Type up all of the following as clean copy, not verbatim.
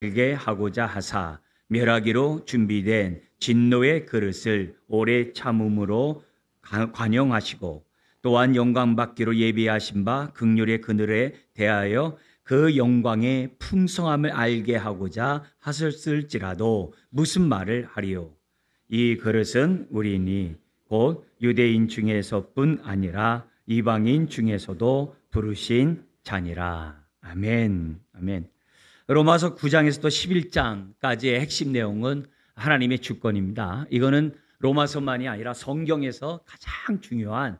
알게 하고자 하사 멸하기로 준비된 진노의 그릇을 오래 참음으로 관용하시고 또한 영광받기로 예비하신 바 긍휼의 그늘에 대하여 그 영광의 풍성함을 알게 하고자 하셨을지라도 무슨 말을 하리요. 이 그릇은 우리니 곧 유대인 중에서뿐 아니라 이방인 중에서도 부르신 자니라. 아멘. 아멘. 로마서 9장에서도 11장까지의 핵심 내용은 하나님의 주권입니다. 이거는 로마서만이 아니라 성경에서 가장 중요한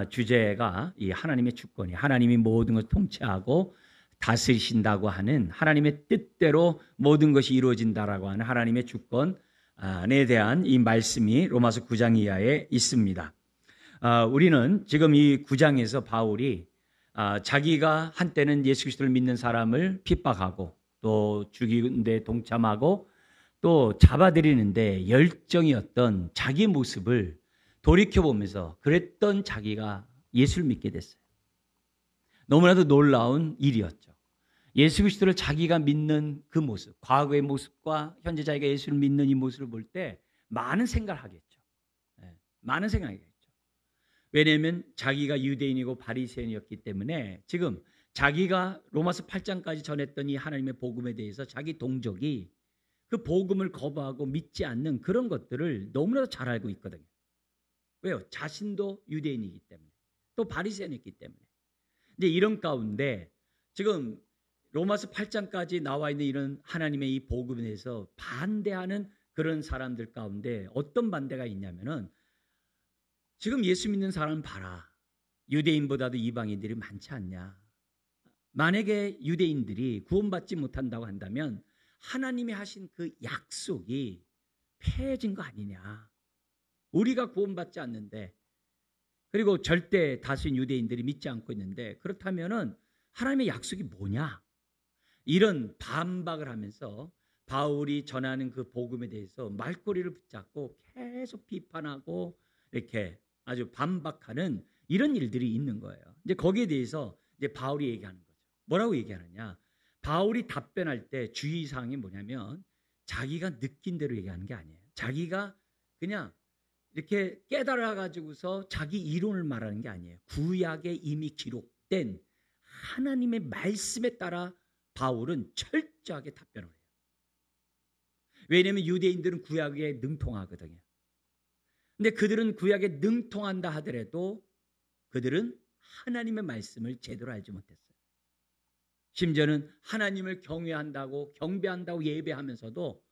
주제가 이 하나님의 주권이, 하나님이 모든 것을 통치하고 다스리신다고 하는 하나님의 뜻대로 모든 것이 이루어진다라고 하는 하나님의 주권에 대한 이 말씀이 로마서 9장 이하에 있습니다. 우리는 지금 이 9장에서 바울이 자기가 한때는 예수 그리스도를 믿는 사람을 핍박하고 또 죽이는데 동참하고 또 잡아들이는데 열정이었던 자기 모습을 돌이켜보면서 그랬던 자기가 예수를 믿게 됐어요. 너무나도 놀라운 일이었죠. 예수 그리스도를 자기가 믿는 그 모습, 과거의 모습과 현재 자기가 예수를 믿는 이 모습을 볼 때 많은 생각을 하겠죠. 많은 생각을 하겠죠. 왜냐하면 자기가 유대인이고 바리새인이었기 때문에 지금 자기가 로마서 8장까지 전했던 이 하나님의 복음에 대해서 자기 동족이 그 복음을 거부하고 믿지 않는 그런 것들을 너무나도 잘 알고 있거든요. 왜요? 자신도 유대인이기 때문에 또 바리새인이기 때문에. 근데 이런 가운데 지금 로마서 8장까지 나와 있는 이런 하나님의 이 복음에 대해서 반대하는 그런 사람들 가운데 어떤 반대가 있냐면은 지금 예수 믿는 사람 봐라. 유대인보다도 이방인들이 많지 않냐. 만약에 유대인들이 구원받지 못한다고 한다면 하나님이 하신 그 약속이 폐해진 거 아니냐. 우리가 구원받지 않는데 그리고 절대 다수인 유대인들이 믿지 않고 있는데 그렇다면은 하나님의 약속이 뭐냐. 이런 반박을 하면서 바울이 전하는 그 복음에 대해서 말꼬리를 붙잡고 계속 비판하고 이렇게 아주 반박하는 이런 일들이 있는 거예요. 이제 거기에 대해서 이제 바울이 얘기하는 거죠. 뭐라고 얘기하느냐? 바울이 답변할 때 주의사항이 뭐냐면 자기가 느낀 대로 얘기하는 게 아니에요. 자기가 그냥 이렇게 깨달아 가지고서 자기 이론을 말하는 게 아니에요. 구약에 이미 기록된 하나님의 말씀에 따라 바울은 철저하게 답변을 해요. 왜냐하면 유대인들은 구약에 능통하거든요. 근데 그들은 구약에 능통한다 하더라도 그들은 하나님의 말씀을 제대로 알지 못했어요. 심지어는 하나님을 경외한다고 경배한다고 예배하면서도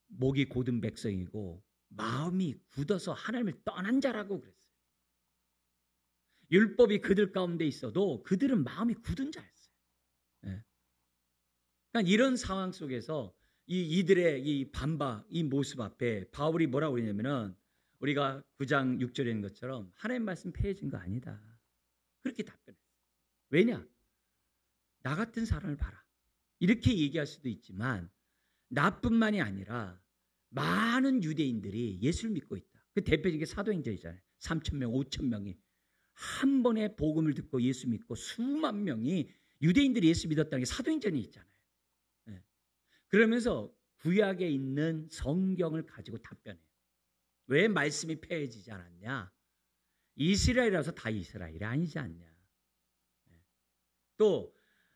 목이 곧은 백성이고 마음이 굳어서 하나님을 떠난 자라고 그랬어요. 율법이 그들 가운데 있어도 그들은 마음이 굳은 자였어요. 네. 그러니까 이런 상황 속에서 이들의 이 반박, 이 모습 앞에 바울이 뭐라고 그러냐면은 우리가 9장 6절에 있는 것처럼 하나님 말씀 폐해진 거 아니다. 그렇게 답변했어요. 왜냐? 나 같은 사람을 봐라. 이렇게 얘기할 수도 있지만 나뿐만이 아니라 많은 유대인들이 예수를 믿고 있다. 그 대표적인 사도행전이잖아요. 3,000명, 5,000명이 한 번에 복음을 듣고 예수 믿고 수만 명이 유대인들이 예수 믿었다는 게 사도행전에 있잖아요. 네. 그러면서 구약에 있는 성경을 가지고 답변해요. 왜 말씀이 폐해지지 않았냐? 이스라엘이라서 다 이스라엘이 아니지 않냐? 또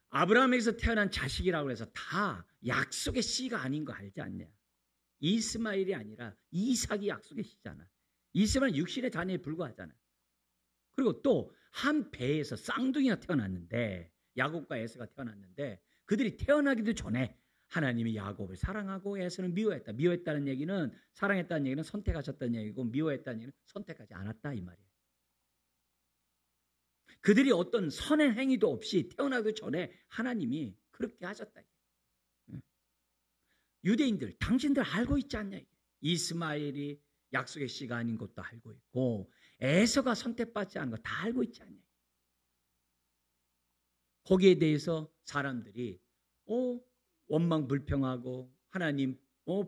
아브라함에게서 태어난 자식이라고 해서 다 약속의 씨가 아닌 거 알지 않냐? 이스마엘이 아니라 이삭이 약속의 씨잖아. 이스마엘은 육신의 자녀에 불과하잖아. 그리고 또 한 배에서 쌍둥이가 태어났는데 야곱과 에서가 태어났는데 그들이 태어나기도 전에 하나님이 야곱을 사랑하고 에서를 미워했다. 미워했다는 얘기는 사랑했다는 얘기는 선택하셨다는 얘기고 미워했다는 얘기는 선택하지 않았다 이 말이에요. 그들이 어떤 선의 행위도 없이 태어나기 전에 하나님이 그렇게 하셨다. 유대인들 당신들 알고 있지 않냐. 이스마엘이 약속의 씨가 아닌 것도 알고 있고 에서가 선택받지 않은 거 다 알고 있지 않냐. 거기에 대해서 사람들이 원망 불평하고 하나님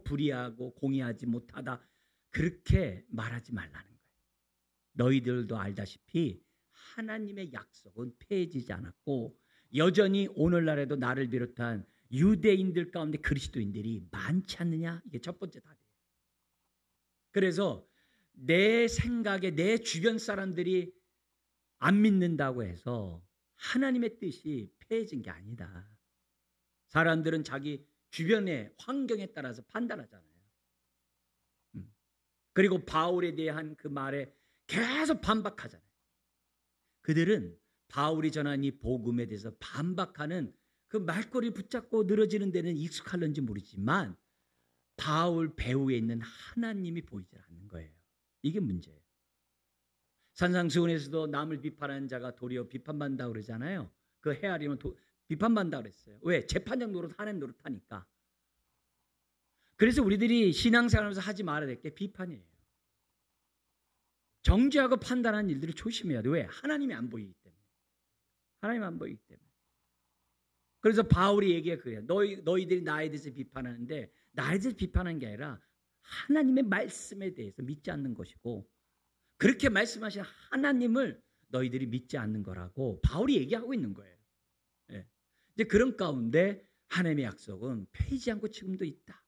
불의하고 공의하지 못하다 그렇게 말하지 말라는 거예요. 너희들도 알다시피 하나님의 약속은 폐해지지 않았고 여전히 오늘날에도 나를 비롯한 유대인들 가운데 그리스도인들이 많지 않느냐? 이게 첫 번째 답이에요. 그래서 내 생각에 내 주변 사람들이 안 믿는다고 해서 하나님의 뜻이 폐해진 게 아니다. 사람들은 자기 주변의 환경에 따라서 판단하잖아요. 그리고 바울에 대한 그 말에 계속 반박하잖아요. 그들은 바울이 전한 이 복음에 대해서 반박하는 그 말꼬리 붙잡고 늘어지는 데는 익숙할는지 모르지만 바울 배후에 있는 하나님이 보이질 않는 거예요. 이게 문제예요. 산상수훈에서도 남을 비판하는 자가 도리어 비판받는다고 그러잖아요. 그 헤아리면 비판받는다고 그랬어요. 왜? 재판장 노릇, 하나님 노릇하니까. 그래서 우리들이 신앙생활하면서 하지 말아야 될 게 비판이에요. 정죄하고 판단하는 일들을 조심해야 돼. 왜? 하나님이 안 보이기 때문에. 하나님이 안 보이기 때문에. 그래서 바울이 얘기가 그래요. 너희들이 나에 대해서 비판하는데 나에 대해서 비판하는 게 아니라 하나님의 말씀에 대해서 믿지 않는 것이고 그렇게 말씀하신 하나님을 너희들이 믿지 않는 거라고 바울이 얘기하고 있는 거예요. 예. 이제 그런 가운데 하나님의 약속은 폐지지 않고 지금도 있다.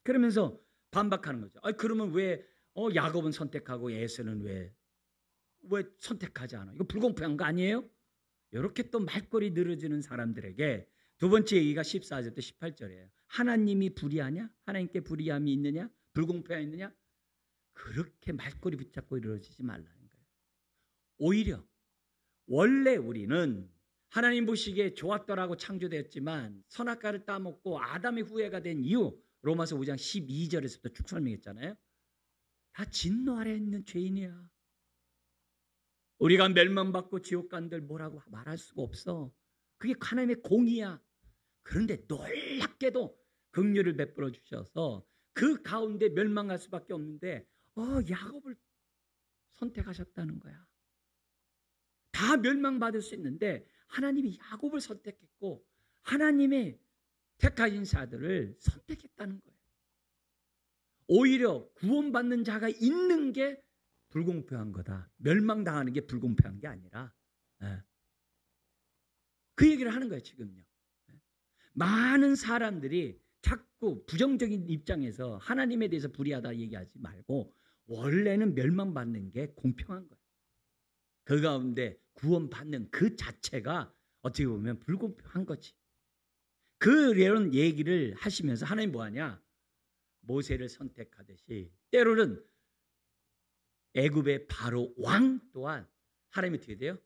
그러면서 반박하는 거죠. 그러면 왜 야곱은 선택하고 에서는 왜 선택하지 않아? 이거 불공평한 거 아니에요? 이렇게 또 말꼬리 늘어지는 사람들에게 두 번째 얘기가 14절부터 18절이에요. 하나님이 불의하냐? 하나님께 불의함이 있느냐? 불공평함이 있느냐? 그렇게 말꼬리 붙잡고 이루어지지 말라는 거예요. 오히려 원래 우리는 하나님 보시기에 좋았더라고 창조되었지만 선악과를 따먹고 아담의 후예가 된 이후 로마서 5장 12절에서부터 쭉 설명했잖아요. 다 진노 아래 있는 죄인이야. 우리가 멸망받고 지옥 간들 뭐라고 말할 수가 없어. 그게 하나님의 공의야. 그런데 놀랍게도 긍휼을 베풀어 주셔서 그 가운데 멸망할 수밖에 없는데 야곱을 선택하셨다는 거야. 다 멸망받을 수 있는데 하나님이 야곱을 선택했고 하나님의 택하신 자들을 선택했다는 거예요. 오히려 구원받는 자가 있는 게 불공평한 거다. 멸망당하는 게 불공평한 게 아니라 그 얘기를 하는 거예요. 지금요. 많은 사람들이 자꾸 부정적인 입장에서 하나님에 대해서 불의하다 얘기하지 말고 원래는 멸망받는 게 공평한 거예요. 그 가운데 구원받는 그 자체가 어떻게 보면 불공평한 거지. 그런 얘기를 하시면서 하나님 뭐하냐? 모세를 선택하듯이 때로는 애굽의 바로 왕 또한 하나님이 어떻게 돼요?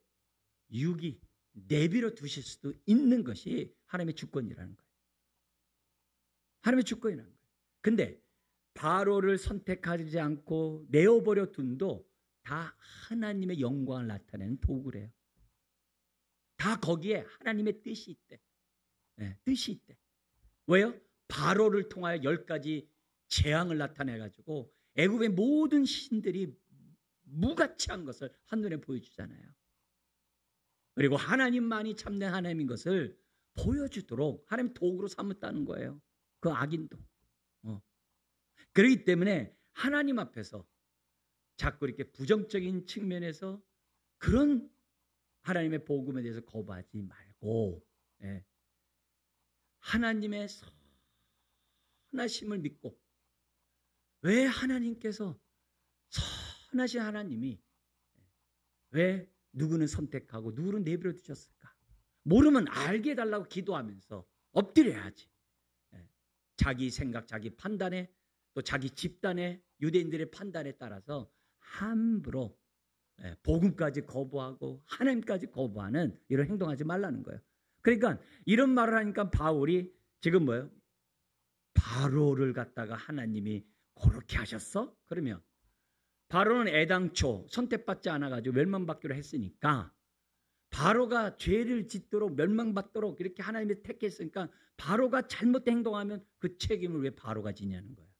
유기, 내버려 두실 수도 있는 것이 하나님의 주권이라는 거예요. 하나님의 주권이라는 거예요. 근데 바로를 선택하지 않고 내어버려 둔도 다 하나님의 영광을 나타내는 도구래요. 다 거기에 하나님의 뜻이 있대. 네, 뜻이 있대. 왜요? 바로를 통하여 10가지 재앙을 나타내가지고 애굽의 모든 신들이 무가치한 것을 한눈에 보여주잖아요. 그리고 하나님만이 참된 하나님인 것을 보여주도록 하나님 도구로 삼았다는 거예요. 그 악인도. 그렇기 때문에 하나님 앞에서 자꾸 이렇게 부정적인 측면에서 그런 하나님의 복음에 대해서 거부하지 말고 하나님의 선하심을 믿고 왜 하나님께서 선하신 하나님이 왜 누구는 선택하고 누구는 내버려 두셨을까? 모르면 알게 해달라고 기도하면서 엎드려야지. 자기 생각, 자기 판단에 또 자기 집단의 유대인들의 판단에 따라서 함부로 복음까지 거부하고 하나님까지 거부하는 이런 행동하지 말라는 거예요. 그러니까 이런 말을 하니까 바울이 지금 뭐예요? 바로를 갖다가 하나님이 그렇게 하셨어? 그러면 바로는 애당초 선택받지 않아가지고 멸망받기로 했으니까 바로가 죄를 짓도록 멸망받도록 이렇게 하나님이 택했으니까 바로가 잘못 행동하면 그 책임을 왜 바로가 지냐는 거예요.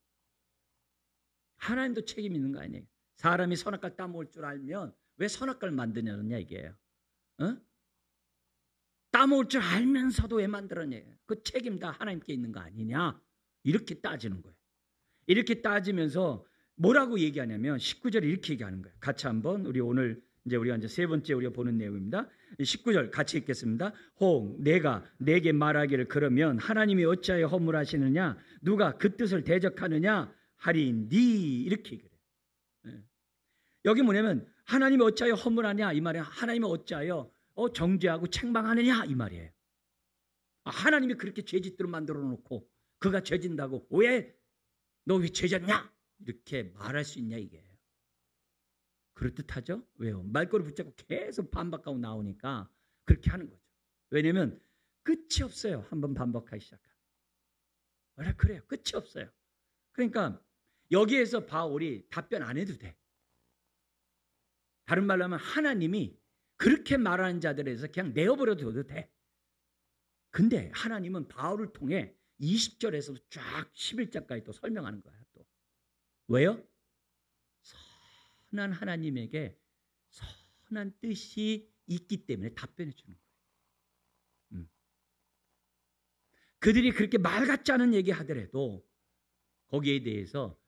하나님도 책임 있는 거 아니에요. 사람이 선악과를 따먹을 줄 알면 왜 선악과를 만드냐는 얘기예요. 따먹을 줄 알면서도 왜 만들었냐. 그 책임 다 하나님께 있는 거 아니냐. 이렇게 따지는 거예요. 이렇게 따지면서 뭐라고 얘기하냐면 19절에 이렇게 얘기하는 거예요. 같이 한번 우리 오늘 이제 우리가 이제 세 번째 우리가 보는 내용입니다. 19절 같이 읽겠습니다. 혹 내가 내게 말하기를 그러면 하나님이 어찌하여 허물하시느냐 누가 그 뜻을 대적하느냐 하리니 이렇게 그래요. 여기 뭐냐면 하나님이 어찌하여 허물하냐 이 말이에요. 하나님이 어찌하여 정죄하고 책망하느냐 이 말이에요. 하나님이 그렇게 죄짓도록 만들어 놓고 그가 죄진다고 왜 너 왜 죄졌냐 이렇게 말할 수 있냐 이게. 그럴듯하죠? 왜요? 말꼬리 붙잡고 계속 반박하고 나오니까 그렇게 하는 거죠. 왜냐하면 끝이 없어요. 한번 반박하기 시작하면. 원래 그래요. 끝이 없어요. 그러니까 여기에서 바울이 답변 안 해도 돼. 다른 말로 하면 하나님이 그렇게 말하는 자들에서 그냥 내어버려도 돼. 근데 하나님은 바울을 통해 20절에서 쫙 11절까지 또 설명하는 거야. 또 왜요? 선한 하나님에게 선한 뜻이 있기 때문에 답변해 주는 거예요. 그들이 그렇게 말 같지 않은 얘기 하더라도 거기에 대해서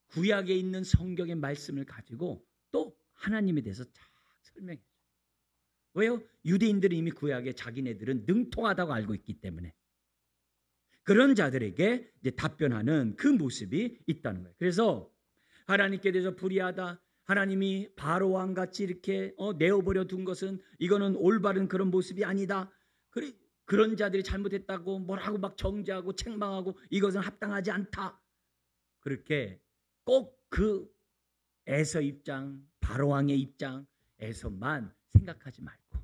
구약에 있는 성경의 말씀을 가지고 또 하나님에 대해서 쫙 설명해 줘요. 왜요? 유대인들은 이미 구약에 자기네들은 능통하다고 알고 있기 때문에 그런 자들에게 이제 답변하는 그 모습이 있다는 거예요. 그래서 하나님께 대해서 불의하다, 하나님이 바로 왕같이 이렇게 내어버려 둔 것은 이거는 올바른 그런 모습이 아니다. 그런 자들이 잘못했다고 뭐라고 막 정죄하고 책망하고 이것은 합당하지 않다. 그렇게 꼭 그 에서 입장, 바로 왕의 입장에서만 생각하지 말고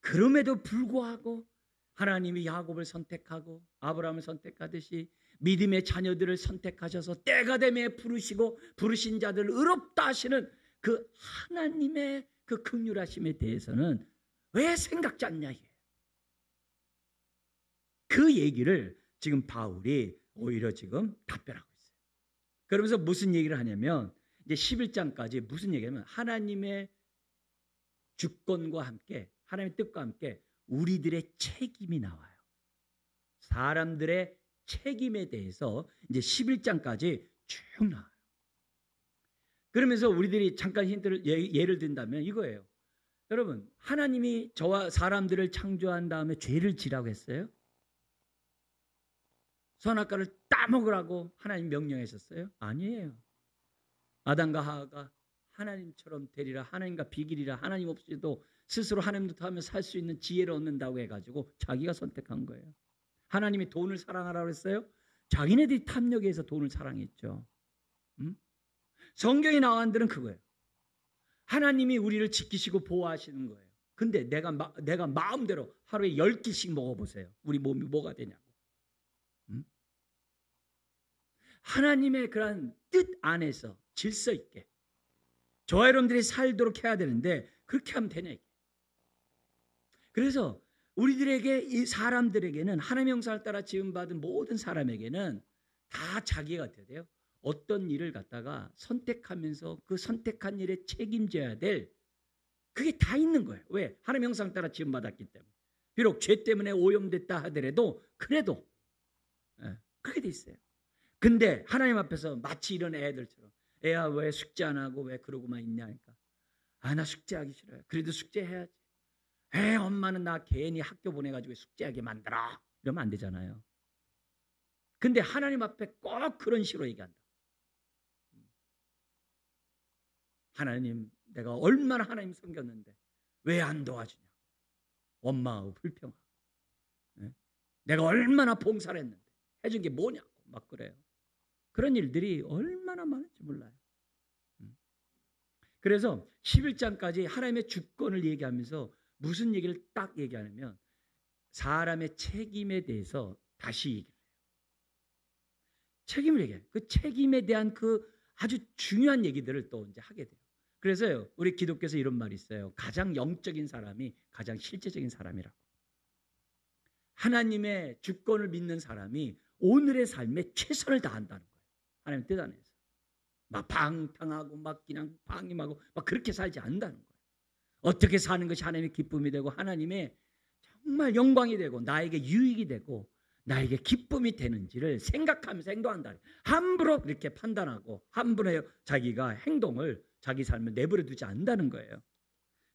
그럼에도 불구하고 하나님이 야곱을 선택하고 아브라함을 선택하듯이 믿음의 자녀들을 선택하셔서 때가 되매 부르시고 부르신 자들을 의롭다 하시는 그 하나님의 그 긍휼하심에 대해서는 왜 생각지 않냐 이게. 그 얘기를 지금 바울이 오히려 지금 답변하고 있어요. 그러면서 무슨 얘기를 하냐면 이제 11장까지 무슨 얘기냐면 하나님의 주권과 함께 하나님의 뜻과 함께 우리들의 책임이 나와요. 사람들의 책임에 대해서 이제 11장까지 쭉 나와요. 그러면서 우리들이 잠깐 힌트를 예를 든다면 이거예요. 여러분, 하나님이 저와 사람들을 창조한 다음에 죄를 지라고 했어요? 선악과를 따먹으라고 하나님 명령하셨어요? 아니에요. 아담과 하와가 하나님처럼 되리라, 하나님과 비기리라, 하나님 없이도 스스로 하나님부터 하며 살 수 있는 지혜를 얻는다고 해가지고 자기가 선택한 거예요. 하나님이 돈을 사랑하라고 했어요? 자기네들이 탐욕에서 돈을 사랑했죠. 성경에 나온 들은 그거예요. 하나님이 우리를 지키시고 보호하시는 거예요. 근데 내가 마음대로 하루에 10끼씩 먹어보세요. 우리 몸이 뭐가 되냐고. 하나님의 그런 뜻 안에서 질서 있게 저와 여러분들이 살도록 해야 되는데 그렇게 하면 되냐 이게. 그래서 우리들에게 이 사람들에게는 하나님의 형상을 따라 지음받은 모든 사람에게는 다 자기가 어떻게 돼요? 어떤 일을 갖다가 선택하면서 그 선택한 일에 책임져야 될 그게 다 있는 거예요. 왜? 하나님의 형상 따라 지음받았기 때문에. 비록 죄 때문에 오염됐다 하더라도 그래도 그렇게 돼 있어요. 근데 하나님 앞에서 마치 이런 애들처럼 애야 왜 숙제 안 하고 왜 그러고만 있냐 하니까 나 숙제하기 싫어요. 그래도 숙제해야지. 엄마는 나 괜히 학교 보내가지고 숙제하게 만들어. 이러면 안 되잖아요. 근데 하나님 앞에 꼭 그런 식으로 얘기한다. 하나님, 내가 얼마나 하나님 섬겼는데 왜 안 도와주냐. 원망하고 불평하고. 내가 얼마나 봉사를 했는데 해준 게 뭐냐고 막 그래요. 그런 일들이 얼마나 많은지 몰라요. 그래서 11장까지 하나님의 주권을 얘기하면서 무슨 얘기를 딱 얘기하냐면 사람의 책임에 대해서 다시 얘기를 해요. 책임을 얘기해요. 그 책임에 대한 그 아주 중요한 얘기들을 또 이제 하게 돼요. 그래서요, 우리 기독교에서 이런 말이 있어요. 가장 영적인 사람이 가장 실제적인 사람이라고. 하나님의 주권을 믿는 사람이 오늘의 삶에 최선을 다한다는 거예요. 하나님 뜻 안에서. 막 방탕하고 막 그냥 방임하고 막 그렇게 살지 않는다는 거예요. 어떻게 사는 것이 하나님의 기쁨이 되고 하나님의 정말 영광이 되고 나에게 유익이 되고 나에게 기쁨이 되는지를 생각하면서 행동한다. 함부로 그렇게 판단하고 함부로 자기가 행동을 자기 삶을 내버려 두지 않는다는 거예요.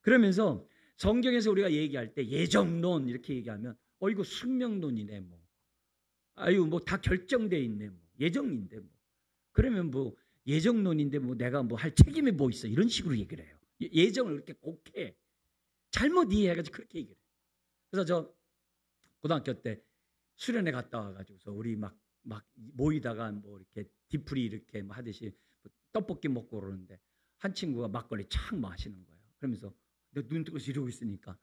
그러면서 성경에서 우리가 얘기할 때 예정론 이렇게 얘기하면 이거 숙명론이네 뭐. 아유 뭐 다 결정돼 있네 뭐. 예정인데 뭐. 그러면 뭐 예정론인데 뭐 내가 뭐 할 책임이 뭐 있어. 이런 식으로 얘기를 해요. 예정을 그렇게 곡해. 잘못 이해해가지고 그렇게 얘기를 해요. 그래서 저 고등학교 때 수련회 갔다 와가지고서 우리 막 모이다가 뭐 이렇게 뒤풀이 이렇게 뭐 하듯이 떡볶이 먹고 그러는데 한 친구가 막걸리 착 마시는 거예요. 그러면서 내가 눈 뜨고 이러고 있으니까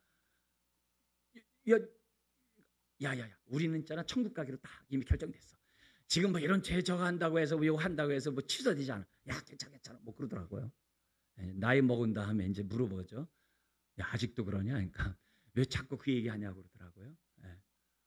야야야 우리는 있잖아 천국 가기로 딱 이미 결정됐어. 지금 뭐 이런 죄 저거 한다고 해서 뭐 이거 한다고 해서 뭐 취소되지 않아. 야 괜찮아 뭐 그러더라고요. 나이 먹은 다음에 이제 물어보죠. 야 아직도 그러냐? 그러니까 왜 자꾸 그 얘기하냐고 그러더라고요.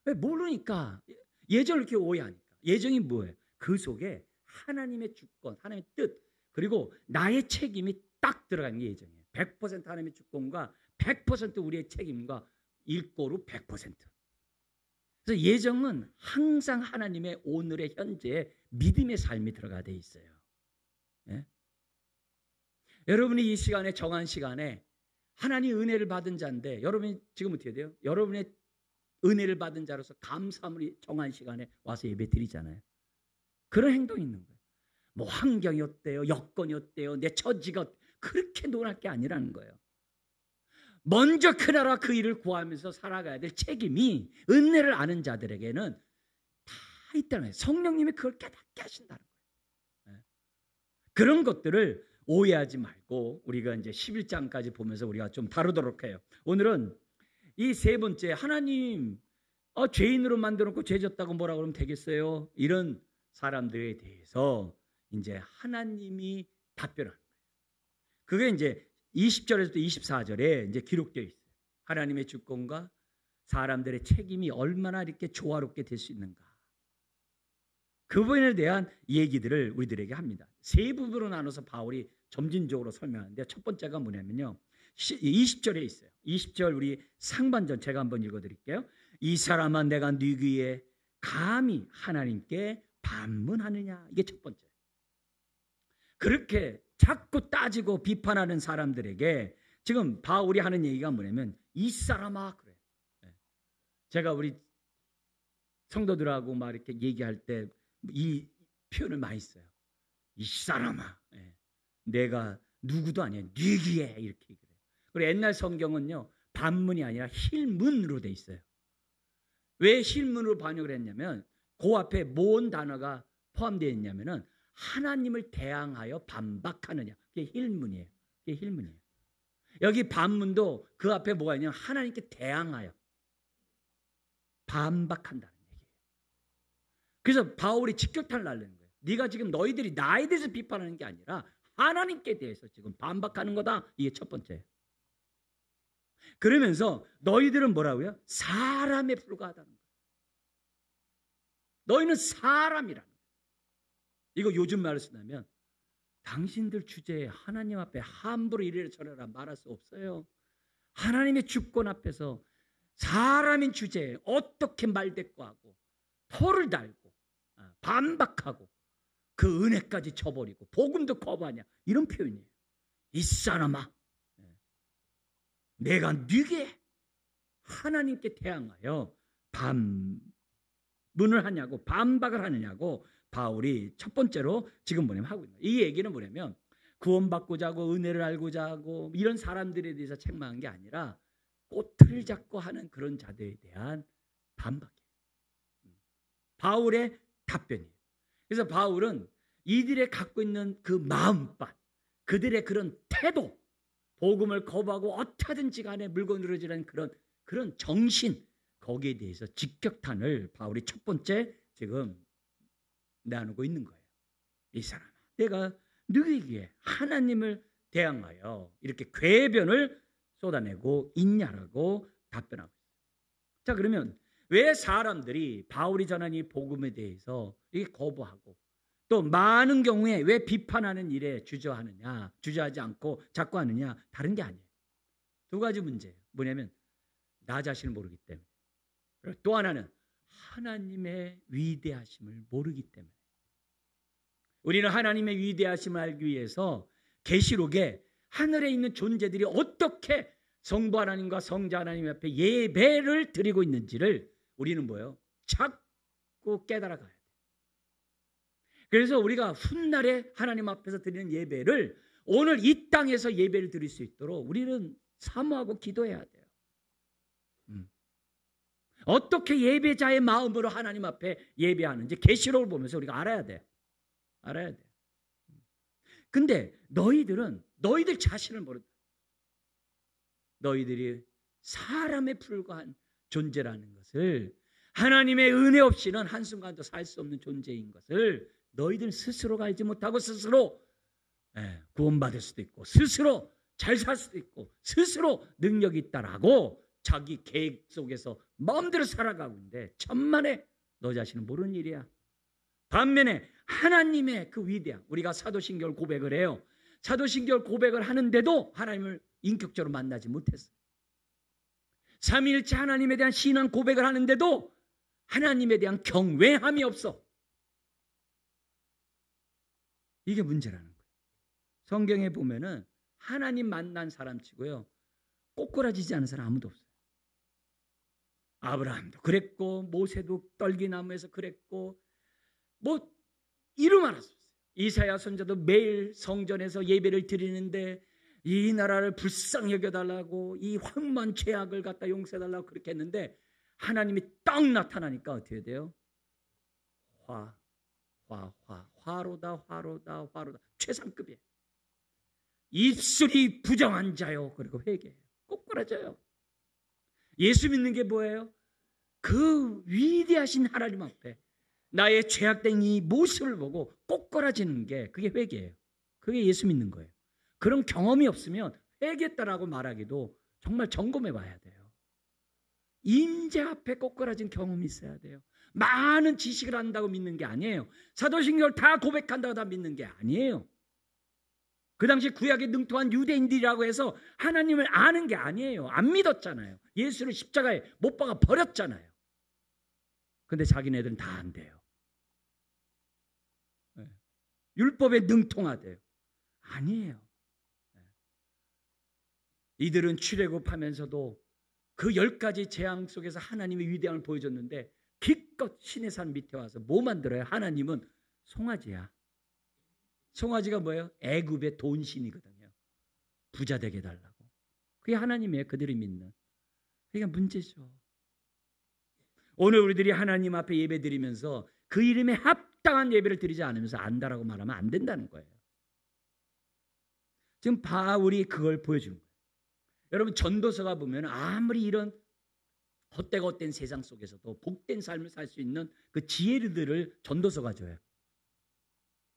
왜 모르니까 예정을 이렇게 오해하니까. 예정이 뭐예요? 그 속에 하나님의 주권, 하나님의 뜻 그리고 나의 책임이 딱 들어가는 게 예정이에요. 100% 하나님의 주권과 100% 우리의 책임과 일꼬루 100%. 그래서 예정은 항상 하나님의 오늘의 현재의 믿음의 삶이 들어가 돼 있어요. 예? 여러분이 이 시간에 정한 시간에 하나님 은혜를 받은 자인데 여러분이 지금 어떻게 돼요? 여러분의 은혜를 받은 자로서 감사함을 정한 시간에 와서 예배 드리잖아요. 그런 행동이 있는 거예요. 뭐 환경이 어때요? 여건이 어때요? 내 처지가 그렇게 논할 게 아니라는 거예요. 먼저 그 나라 그 일을 구하면서 살아가야 될 책임이 은혜를 아는 자들에게는 다 있다는 거예요. 성령님이 그걸 깨닫게 하신다는 거예요. 그런 것들을 오해하지 말고 우리가 이제 11장까지 보면서 우리가 좀 다루도록 해요. 오늘은 이 세 번째 하나님 죄인으로 만들어놓고 죄 졌다고 뭐라 그러면 되겠어요? 이런 사람들에 대해서 이제 하나님이 답변하는 거예요. 그게 이제 20절에서 24절에 이제 기록되어 있어요. 하나님의 주권과 사람들의 책임이 얼마나 이렇게 조화롭게 될 수 있는가. 그 부분에 대한 얘기들을 우리들에게 합니다. 세 부분으로 나눠서 바울이 점진적으로 설명하는데 첫 번째가 뭐냐면요. 20절에 있어요. 20절 우리 상반전 제가 한번 읽어드릴게요. 이 사람아 내가 네 귀에 감히 하나님께 반문하느냐. 이게 첫 번째. 그렇게 자꾸 따지고 비판하는 사람들에게 지금 바울이 하는 얘기가 뭐냐면 이 사람아 그래요. 제가 우리 성도들하고 막 이렇게 얘기할 때 이 표현을 많이 써요. 이 사람아 내가 누구도 아니야. 네 귀에 이렇게 얘기해요. 그리고 옛날 성경은요 반문이 아니라 힐문으로 돼 있어요. 왜 힐문으로 번역을 했냐면 그 앞에 뭔 단어가 포함되어 있냐면은 하나님을 대항하여 반박하느냐. 그게 힐문이에요. 그게 힐문이에요. 여기 반문도 그 앞에 뭐가 있냐면 하나님께 대항하여 반박한다는 얘기예요. 그래서 바울이 직격탄을 날리는 거예요. 네가 지금 너희들이 나에 대해서 비판하는 게 아니라 하나님께 대해서 지금 반박하는 거다. 이게 첫 번째예요. 그러면서 너희들은 뭐라고요? 사람에 불과하다는 거예요. 너희는 사람이라는 거예요. 이거 요즘 말을 쓰면 당신들 주제에 하나님 앞에 함부로 이래라 저래라 말할 수 없어요. 하나님의 주권 앞에서 사람인 주제에 어떻게 말대꾸하고 토를 달고 반박하고 그 은혜까지 쳐버리고 복음도 거부하냐 이런 표현이에요. 이 사람아 내가 네게 하나님께 대항하여 반문을 하냐고 반박을 하느냐고 바울이 첫 번째로 지금 뭐냐면 하고 있는 거예요. 이 얘기는 뭐냐면 구원받고자 하고 은혜를 알고자 하고 이런 사람들에 대해서 책망한 게 아니라 꼬투리를 잡고 하는 그런 자들에 대한 반박이에요. 바울의 답변이에요. 그래서 바울은 이들의 갖고 있는 그 마음밭 그들의 그런 태도 복음을 거부하고 어떻게든지 간에 물고 늘어지는 그런 정신 거기에 대해서 직격탄을 바울이 첫 번째 지금 나누고 있는 거예요. 이 사람아 내가 너희에게 하나님을 대항하여 이렇게 궤변을 쏟아내고 있냐라고 답변하고 있어요. 자 그러면 왜 사람들이 바울이 전한 이 복음에 대해서 이게 거부하고 또 많은 경우에 왜 비판하는 일에 주저하느냐 주저하지 않고 자꾸 하느냐 다른 게 아니에요. 두 가지 문제예요. 뭐냐면 나 자신을 모르기 때문에 그리고 또 하나는 하나님의 위대하심을 모르기 때문에 우리는 하나님의 위대하심을 알기 위해서 계시록에 하늘에 있는 존재들이 어떻게 성부 하나님과 성자 하나님 앞에 예배를 드리고 있는지를 우리는 뭐예요? 자꾸 깨달아가야 돼요. 그래서 우리가 훗날에 하나님 앞에서 드리는 예배를 오늘 이 땅에서 예배를 드릴 수 있도록 우리는 사모하고 기도해야 돼요. 어떻게 예배자의 마음으로 하나님 앞에 예배하는지 계시록을 보면서 우리가 알아야 돼. 알아야 돼. 근데 너희들 자신을 모른다. 너희들이 사람에 불과한 존재라는 것을, 하나님의 은혜 없이는 한순간도 살 수 없는 존재인 것을 너희들 스스로가 알지 못하고 스스로 구원받을 수도 있고 스스로 잘 살 수도 있고 스스로 능력이 있다라고 자기 계획 속에서 마음대로 살아가고 있는데 천만에 너 자신은 모르는 일이야. 반면에 하나님의 그 위대함, 우리가 사도신경을 고백을 해요. 사도신경을 고백을 하는데도 하나님을 인격적으로 만나지 못했어요. 삼위일체 하나님에 대한 신앙 고백을 하는데도 하나님에 대한 경외함이 없어. 이게 문제라는 거예요. 성경에 보면은 하나님 만난 사람 치고요, 꼬꾸라지지 않은 사람 아무도 없어요. 아브라함도 그랬고 모세도 떨기나무에서 그랬고 뭐 이루 말할 수 없어요. 이사야 선지자도 매일 성전에서 예배를 드리는데 이 나라를 불쌍히 여겨달라고, 이 황만 죄악을 갖다 용서해달라고 그렇게 했는데 하나님이 딱 나타나니까 어떻게 돼요? 화로다 최상급이에요. 입술이 부정한 자요. 그리고 회개해요. 꼬꾸라져요. 예수 믿는 게 뭐예요? 그 위대하신 하나님 앞에 나의 죄악된 이 모습을 보고 꼬꾸라지는 게, 그게 회개예요. 그게 예수 믿는 거예요. 그런 경험이 없으면 회개했다라고 말하기도 정말 점검해 봐야 돼요. 임재 앞에 꼬꾸라진 경험이 있어야 돼요. 많은 지식을 한다고 믿는 게 아니에요. 사도신경을 다 고백한다고 다 믿는 게 아니에요. 그 당시 구약에 능통한 유대인들이라고 해서 하나님을 아는 게 아니에요. 안 믿었잖아요. 예수를 십자가에 못 박아 버렸잖아요. 근데 자기네들은 다 안 돼요. 율법에 능통하대요. 아니에요. 이들은 출애굽하면서도 그 10가지 재앙 속에서 하나님의 위대함을 보여줬는데 기껏 신의 산 밑에 와서 뭐 만들어요? 하나님은 송아지야. 송아지가 뭐예요? 애굽의 돈신이거든요. 부자 되게 해달라고. 그게 하나님이에요. 그들이 믿는. 그러니까 문제죠. 오늘 우리들이 하나님 앞에 예배 드리면서 그 이름에 합당한 예배를 드리지 않으면서 안다라고 말하면 안 된다는 거예요. 지금 바울이 그걸 보여준 거예요. 여러분, 전도서가 보면 아무리 이런 헛되고 헛된 세상 속에서도 복된 삶을 살 수 있는 그 지혜들을 전도서가 줘요.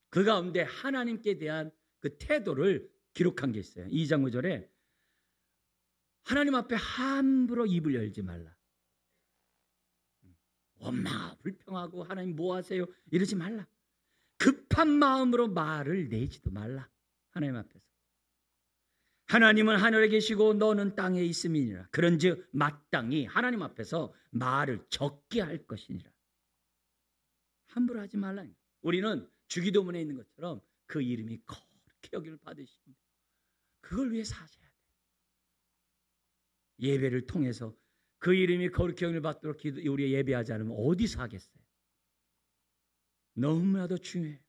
그 가운데 하나님께 대한 그 태도를 기록한 게 있어요. 2장 5절에 하나님 앞에 함부로 입을 열지 말라. 원망하고 불평하고 하나님 뭐 하세요? 이러지 말라. 급한 마음으로 말을 내지도 말라. 하나님 앞에서. 하나님은 하늘에 계시고 너는 땅에 있음이니라. 그런즉 마땅히 하나님 앞에서 말을 적게 할 것이니라. 함부로 하지 말라. 우리는 주기도문에 있는 것처럼 그 이름이 거룩히 여김을 받으시면 그걸 위해 사셔야 돼요. 예배를 통해서 그 이름이 거룩히 여김을 받도록 우리가 예배하지 않으면 어디서 하겠어요? 너무나도 중요해요.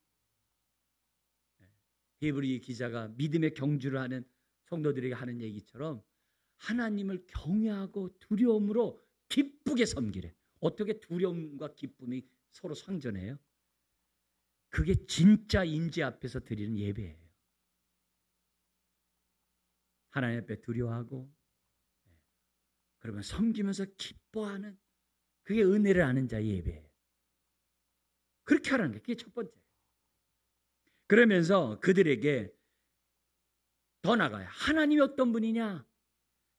히브리 기자가 믿음의 경주를 하는 성도들에게 하는 얘기처럼 하나님을 경외하고 두려움으로 기쁘게 섬기래. 어떻게 두려움과 기쁨이 서로 상전해요? 그게 진짜 임재 앞에서 드리는 예배예요. 하나님 앞에 두려워하고 그러면 섬기면서 기뻐하는, 그게 은혜를 아는 자의 예배예요. 그렇게 하라는 게 그게 첫 번째. 그러면서 그들에게 더 나가요. 하나님이 어떤 분이냐?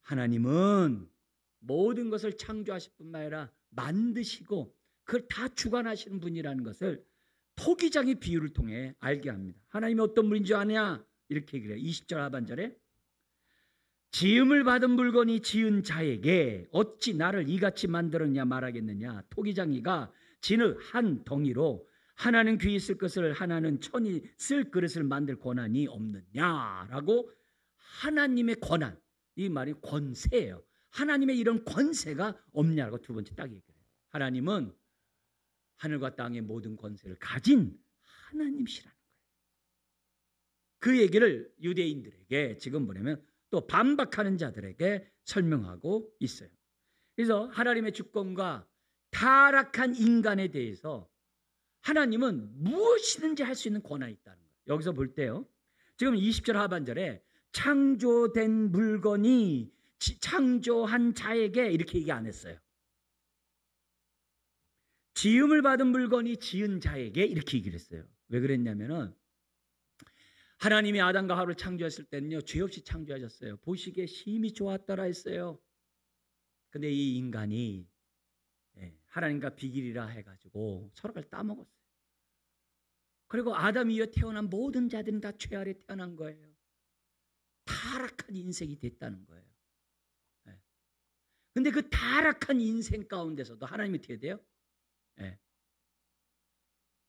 하나님은 모든 것을 창조하실 뿐만 아니라 만드시고 그걸 다 주관하시는 분이라는 것을 토기장의 비유를 통해 알게 합니다. 하나님이 어떤 분인지 아냐? 이렇게 얘기를 해요. 20절 하반절에 지음을 받은 물건이 지은 자에게 어찌 나를 이같이 만들었냐 말하겠느냐. 토기장이가 진흙 한 덩이로 하나는 귀히 쓸 것을 하나는 천이 쓸 그릇을 만들 권한이 없느냐라고 하나님의 권한, 이 말이 권세예요. 하나님의 이런 권세가 없냐고 두 번째 딱 얘기를 해요. 하나님은 하늘과 땅의 모든 권세를 가진 하나님이시라는 거예요. 그 얘기를 유대인들에게 지금 뭐냐면 또 반박하는 자들에게 설명하고 있어요. 그래서 하나님의 주권과 타락한 인간에 대해서 하나님은 무엇이든지 할 수 있는 권한이 있다는 거예요. 여기서 볼 때요. 지금 20절 하반절에 창조된 물건이 창조한 자에게 이렇게 얘기 안 했어요. 지음을 받은 물건이 지은 자에게 이렇게 얘기를 했어요. 왜 그랬냐면은 하나님이 아담과 하와를 창조했을 때는요, 죄 없이 창조하셨어요. 보시기에 심히 좋았더라 했어요. 근데 이 인간이 하나님과 비길이라 해가지고 서로를 따먹었어요. 그리고 아담 이후에 태어난 모든 자들은 다 죄 아래 태어난 거예요. 타락한 인생이 됐다는 거예요. 근데 그 타락한 인생 가운데서도 하나님이 어떻게 돼요?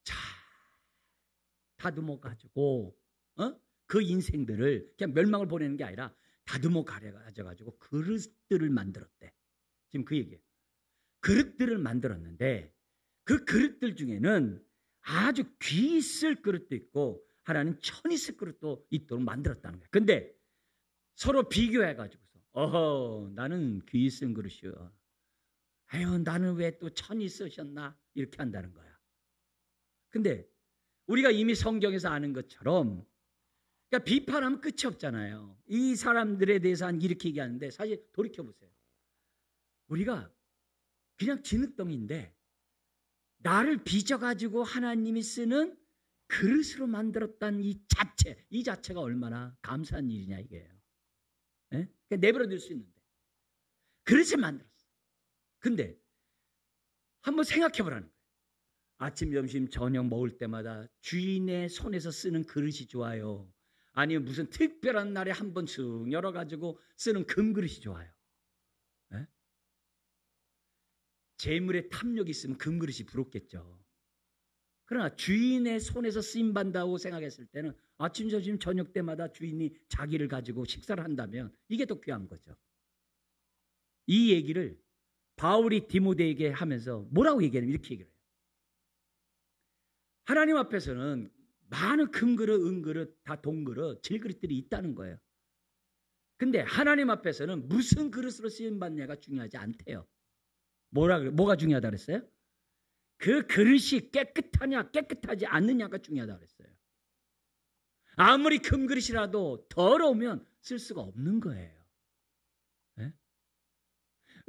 자, 다듬어 가지고 그 인생들을 그냥 멸망을 보내는 게 아니라 다듬어 가져가지고 그릇들을 만들었대. 지금 그 얘기예요. 그릇들을 만들었는데 그 그릇들 중에는 아주 귀 있을 그릇도 있고 하나는 천 있을 그릇도 있도록 만들었다는 거예요. 근데 서로 비교해가지고서 나는 귀 있은 그릇이요. 아유, 나는 왜 또 천 있으셨나? 이렇게 한다는 거야. 근데 우리가 이미 성경에서 아는 것처럼 그러니까 비판하면 끝이 없잖아요. 이 사람들에 대해서 이렇게 얘기하는데 사실 돌이켜보세요. 우리가 그냥 진흙덩이인데 나를 빚어가지고 하나님이 쓰는 그릇으로 만들었다는 이 자체가 얼마나 감사한 일이냐 이게요. 그러니까 내버려 둘 수 있는데 그릇을 만들었어. 근데 한번 생각해 보라는 거예요. 아침, 점심, 저녁 먹을 때마다 주인의 손에서 쓰는 그릇이 좋아요? 아니면 무슨 특별한 날에 한 번씩 열어가지고 쓰는 금그릇이 좋아요? 재물에 탐욕이 있으면 금그릇이 부럽겠죠. 그러나 주인의 손에서 쓰임받는다고 생각했을 때는 아침, 점심, 저녁 때마다 주인이 자기를 가지고 식사를 한다면 이게 더 귀한 거죠. 이 얘기를 바울이 디모데에게 하면서 뭐라고 얘기하냐면 이렇게 얘기를 해요. 하나님 앞에서는 많은 금그릇, 은그릇, 다 동그릇, 질그릇들이 있다는 거예요. 근데 하나님 앞에서는 무슨 그릇으로 쓰임받냐가 중요하지 않대요. 뭐가 중요하다 그랬어요? 그 그릇이 깨끗하냐 깨끗하지 않느냐가 중요하다 그랬어요. 아무리 금그릇이라도 더러우면 쓸 수가 없는 거예요. 네?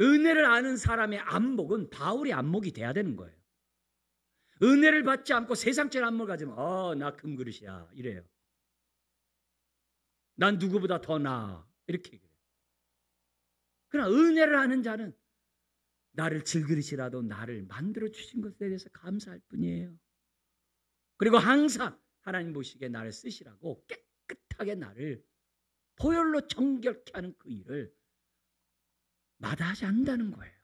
은혜를 아는 사람의 안목은 바울의 안목이 돼야 되는 거예요. 은혜를 받지 않고 세상적인 안목을 가지면 나 금그릇이야 이래요. 난 누구보다 더 나아 이렇게 얘기해요. 그러나 은혜를 아는 자는 나를 질그릇이라도 나를 만들어 주신 것에 대해서 감사할 뿐이에요. 그리고 항상 하나님 보시기에 나를 쓰시라고 깨끗하게 나를 보혈로 정결케 하는 그 일을 마다하지 않는다는 거예요.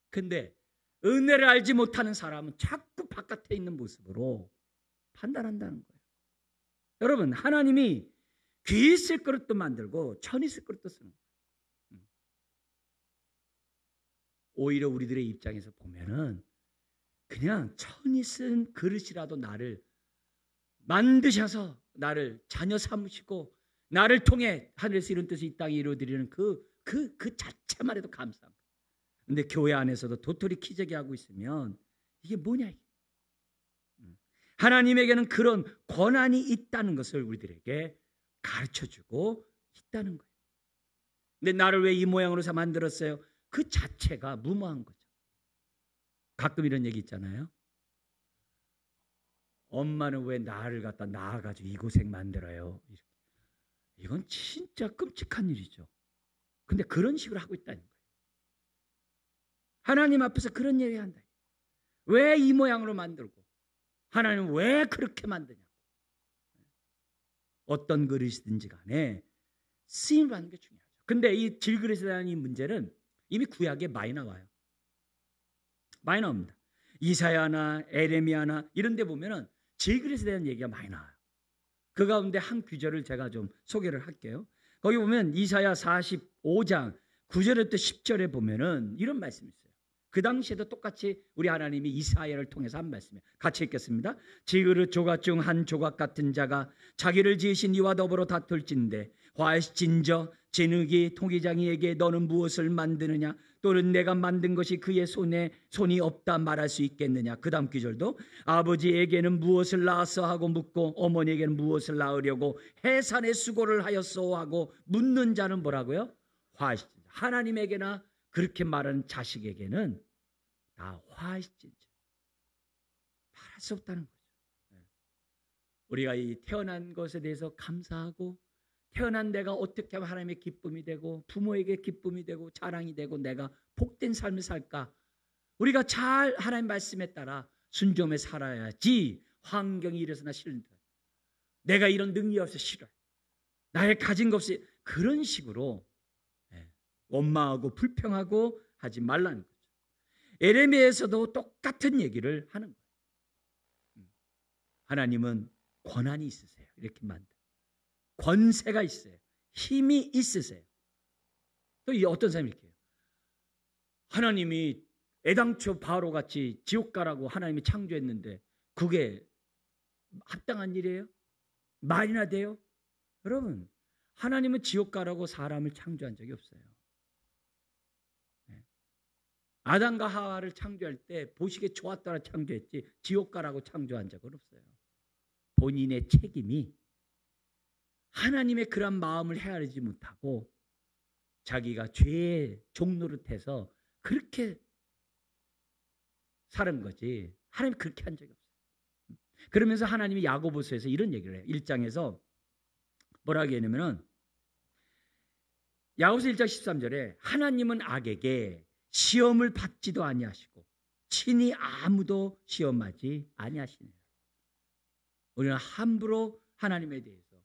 근데 은혜를 알지 못하는 사람은 자꾸 바깥에 있는 모습으로 판단한다는 거예요. 여러분, 하나님이 귀 있을 그릇도 만들고 천 있을 그릇도 쓰는 거예요. 오히려 우리들의 입장에서 보면은 그냥 천이 쓴 그릇이라도 나를 만드셔서 나를 자녀 삼으시고 나를 통해 하늘에서 이룬 뜻이 이 땅에 이루어드리는 그 자체만 해도 감사합니다. 근데 교회 안에서도 도토리 키재기 하고 있으면 이게 뭐냐 이게. 하나님에게는 그런 권한이 있다는 것을 우리들에게 가르쳐주고 있다는 거예요. 근데 나를 왜 이 모양으로 만들었어요? 그 자체가 무모한 거죠. 가끔 이런 얘기 있잖아요. 엄마는 왜 나를 갖다 낳아가지고 이 고생 만들어요? 이건 진짜 끔찍한 일이죠. 근데 그런 식으로 하고 있다는 거예요. 하나님 앞에서 그런 얘기 한다. 왜 이 모양으로 만들고 하나님은 왜 그렇게 만드냐고. 어떤 그릇이든지 간에 쓰임을 받는 게 중요하죠. 근데 이 질그릇에 대한 이 문제는 이미 구약에 많이 나와요. 많이 나옵니다. 이사야나 에레미야나 이런 데 보면은 질그릇에 대한 얘기가 많이 나와요. 그 가운데 한 구절을 제가 좀 소개를 할게요. 거기 보면 이사야 45장 9절부터 10절에 보면은 이런 말씀이 있어요. 그 당시에도 똑같이 우리 하나님이 이사야를 통해서 한 말씀이에요. 같이 읽겠습니다. 지그릇 조각 중 한 조각 같은 자가 자기를 지으신 이와 더불어 다툴진대 화신저 진흙이 토기장이에게 너는 무엇을 만드느냐 또는 내가 만든 것이 그의 손이 없다 말할 수 있겠느냐. 그 다음 구절도 아버지에게는 무엇을 낳았어 하고 묻고 어머니에게는 무엇을 낳으려고 해산의 수고를 하였소 하고 묻는 자는 뭐라고요? 화신저. 하나님에게나 그렇게 말하는 자식에게는 다 화신저. 말할 수 없다는 거죠. 우리가 이 태어난 것에 대해서 감사하고 태어난 내가 어떻게 하면 하나님의 기쁨이 되고 부모에게 기쁨이 되고 자랑이 되고 내가 복된 삶을 살까? 우리가 잘 하나님 말씀에 따라 순종해 살아야지. 환경이 이래서나 싫다. 내가 이런 능력이 없어 싫어요. 나의 가진 것 없이 그런 식으로 원망하고 불평하고 하지 말라는 거죠. 에레미야에서도 똑같은 얘기를 하는 거예요. 하나님은 권한이 있으세요. 이렇게 만든 권세가 있어요. 힘이 있으세요. 또 어떤 사람이 이렇게 해요. 하나님이 애당초 바로같이 지옥 가라고 하나님이 창조했는데 그게 합당한 일이에요? 말이나 돼요? 여러분, 하나님은 지옥 가라고 사람을 창조한 적이 없어요. 아담과 하와를 창조할 때 보시기에 좋았다라 창조했지 지옥 가라고 창조한 적은 없어요. 본인의 책임이 하나님의 그런 마음을 헤아리지 못하고 자기가 죄의 종노릇해서 그렇게 사는 거지 하나님 그렇게 한 적이 없어요. 그러면서 하나님이 야고보서에서 이런 얘기를 해요. 1장에서 뭐라고 했냐면은 야고보서 1장 13절에 하나님은 악에게 시험을 받지도 아니하시고 친히 아무도 시험하지 아니하시네요. 우리는 함부로 하나님에 대해서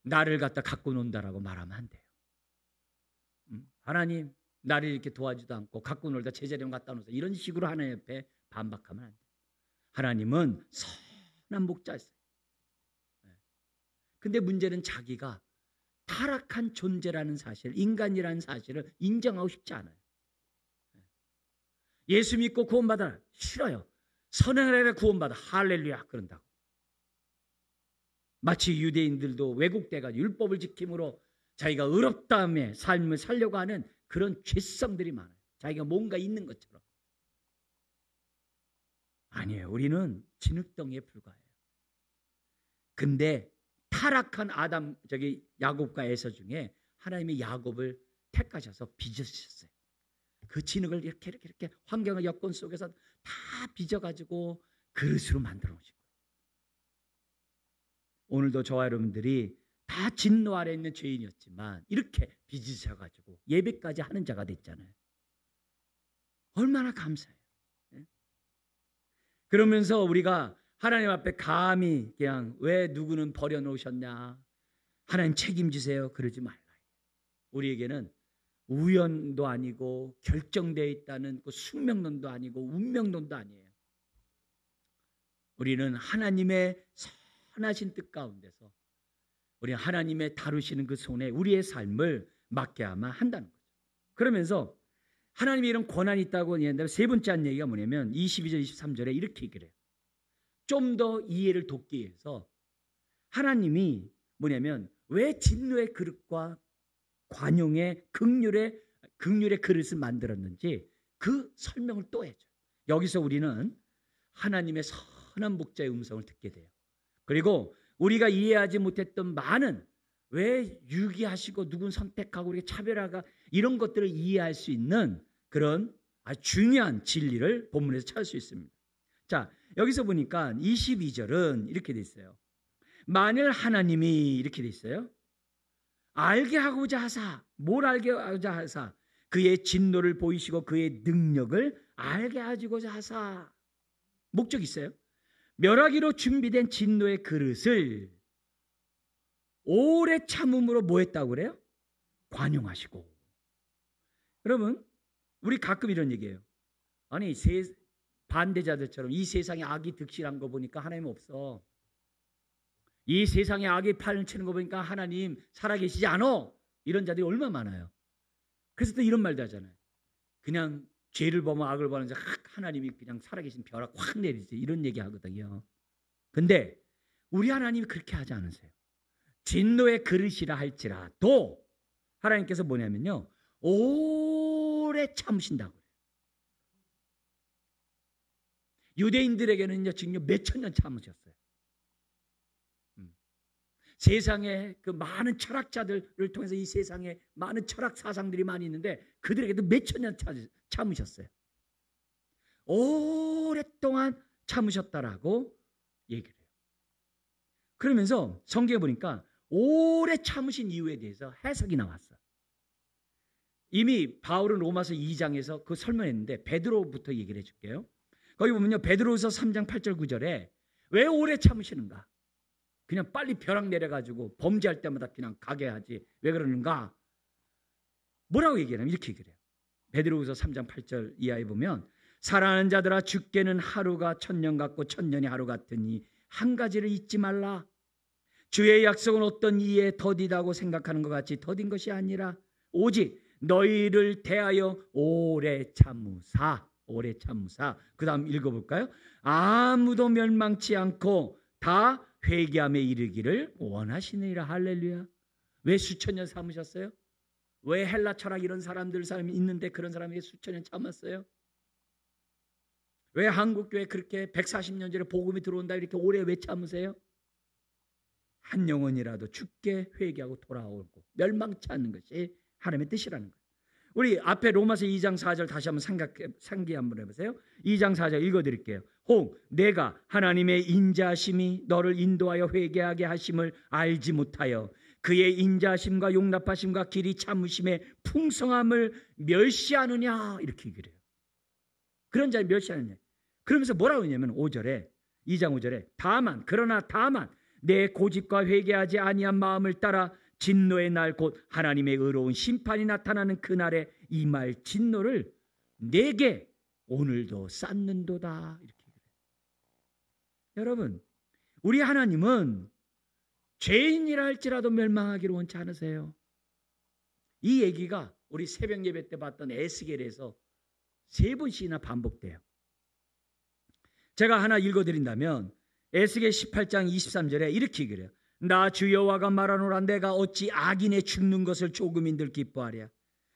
나를 갖다 갖고 논다라고 말하면 안 돼요. 하나님 나를 이렇게 도와주지도 않고 갖고 놀다 제자리만 갖다 놓으세요. 이런 식으로 하나님 옆에 반박하면 안 돼요. 하나님은 선한 목자였어요. 근데 문제는 자기가 타락한 존재라는 사실, 인간이라는 사실을 인정하고 싶지 않아요. 예수 믿고 구원받아 싫어요. 선행하라 구원받아 할렐루야 그런다고. 마치 유대인들도 왜곡돼가지고 율법을 지킴으로 자기가 의롭다함의 삶을 살려고 하는 그런 죄성들이 많아요. 자기가 뭔가 있는 것처럼. 아니에요. 우리는 진흙덩이에 불과해요. 근데 타락한 야곱과 에서 중에 하나님이 야곱을 택하셔서 빚으셨어요. 그 진흙을 이렇게 환경의 여건 속에서 다 빚어가지고 그릇으로 만들어 놓으신 거예요. 오늘도 저와 여러분들이 다 진노 아래 있는 죄인이었지만 이렇게 빚으셔가지고 예배까지 하는 자가 됐잖아요. 얼마나 감사해요. 그러면서 우리가 하나님 앞에 감히 그냥 왜 누구는 버려놓으셨냐 하나님 책임지세요 그러지 말라. 우리에게는 우연도 아니고 결정되어 있다는 그 숙명론도 아니고 운명론도 아니에요. 우리는 하나님의 선하신 뜻 가운데서 우리 하나님의 다루시는 그 손에 우리의 삶을 맡겨야만 한다는 거죠. 그러면서 하나님이 이런 권한이 있다고 얘기한다면 세 번째 한 얘기가 뭐냐면 22절 23절에 이렇게 얘기를 해요. 좀 더 이해를 돕기 위해서 하나님이 뭐냐면 왜 진노의 그릇과 관용의 긍휼의 그릇을 만들었는지 그 설명을 또 해줘요. 여기서 우리는 하나님의 선한 목자의 음성을 듣게 돼요. 그리고 우리가 이해하지 못했던 많은 왜 유기하시고 누군 선택하고 우리가 차별화가 이런 것들을 이해할 수 있는 그런 아주 중요한 진리를 본문에서 찾을 수 있습니다. 자, 여기서 보니까 22절은 이렇게 돼 있어요. 만일 하나님이 이렇게 돼 있어요. 알게 하고자 하사, 뭘 알게 하고자 하사? 그의 진노를 보이시고 그의 능력을 알게 하고자 하사. 목적이 있어요. 멸하기로 준비된 진노의 그릇을 오래 참음으로 뭐 했다고 그래요? 관용하시고. 여러분, 우리 가끔 이런 얘기해요. 아니, 반대자들처럼 이 세상에 악이 득실한 거 보니까 하나님 없어. 이 세상에 악이 판을 치는 거 보니까 하나님 살아계시지 않아. 이런 자들이 얼마나 많아요. 그래서 또 이런 말도 하잖아요. 그냥 죄를 범하고 악을 범하는 자 하나님이 그냥 살아계신 벼락 확 내리지. 이런 얘기 하거든요. 근데 우리 하나님이 그렇게 하지 않으세요. 진노의 그릇이라 할지라도 하나님께서 뭐냐면요. 오래 참으신다고 그래요. 유대인들에게는요, 지금 몇천 년 참으셨어요. 세상에 그 많은 철학자들을 통해서 이 세상에 많은 철학 사상들이 많이 있는데 그들에게도 몇천 년 참으셨어요. 오랫동안 참으셨다라고 얘기를 해요. 그러면서 성경에 보니까 오래 참으신 이유에 대해서 해석이 나왔어요. 이미 바울은 로마서 2장에서 그 설명했는데 베드로부터 얘기를 해줄게요. 거기 보면요, 베드로후서 3장 8절 9절에 왜 오래 참으시는가? 그냥 빨리 벼락 내려가지고 범죄할 때마다 그냥 가게 하지 왜 그러는가? 뭐라고 얘기하냐면 이렇게 얘기를 해요. 베드로후서 3장 8절 이하에 보면 사랑하는 자들아 주께는 하루가 천년 같고 천년이 하루 같으니 한 가지를 잊지 말라. 주의 약속은 어떤 이에 더디다고 생각하는 것 같이 더딘 것이 아니라 오직 너희를 대하여 오래 참으사. 그 다음 읽어볼까요? 아무도 멸망치 않고 다 회개함에 이르기를 원하시느니라. 할렐루야. 왜 수천 년 참으셨어요? 왜 헬라 철학 이런 사람이 있는데 그런 사람에게 수천 년 참았어요? 왜 한국교회 그렇게 140년 전에 복음이 들어온다 이렇게 오래 왜 참으세요? 한 영혼이라도 죽게 회개하고 돌아오고 멸망치 않는 것이 하나님의 뜻이라는 거예요. 우리 앞에 로마서 2장 4절 다시 한번 상기 한번 해보세요. 2장 4절 읽어드릴게요. 혹 내가 하나님의 인자하심이 너를 인도하여 회개하게 하심을 알지 못하여 그의 인자하심과 용납하심과 길이 참으심의 풍성함을 멸시하느냐 이렇게 얘기를 해요. 그런 자를 멸시하느냐. 그러면서 뭐라고 하냐면 5절에 2장 5절에 다만 그러나 다만 내 고집과 회개하지 아니한 마음을 따라 진노의 날 곧 하나님의 의로운 심판이 나타나는 그날에 이 말 진노를 내게 오늘도 쌓는도다 이렇게 그래요. 여러분 우리 하나님은 죄인이라 할지라도 멸망하기를 원치 않으세요. 이 얘기가 우리 새벽 예배 때 봤던 에스겔에서 3번씩이나 반복돼요. 제가 하나 읽어드린다면 에스겔 18장 23절에 이렇게 얘기를 해요. 나 주 여호와가 말하노라 내가 어찌 악인의 죽는 것을 조금인들 기뻐하랴.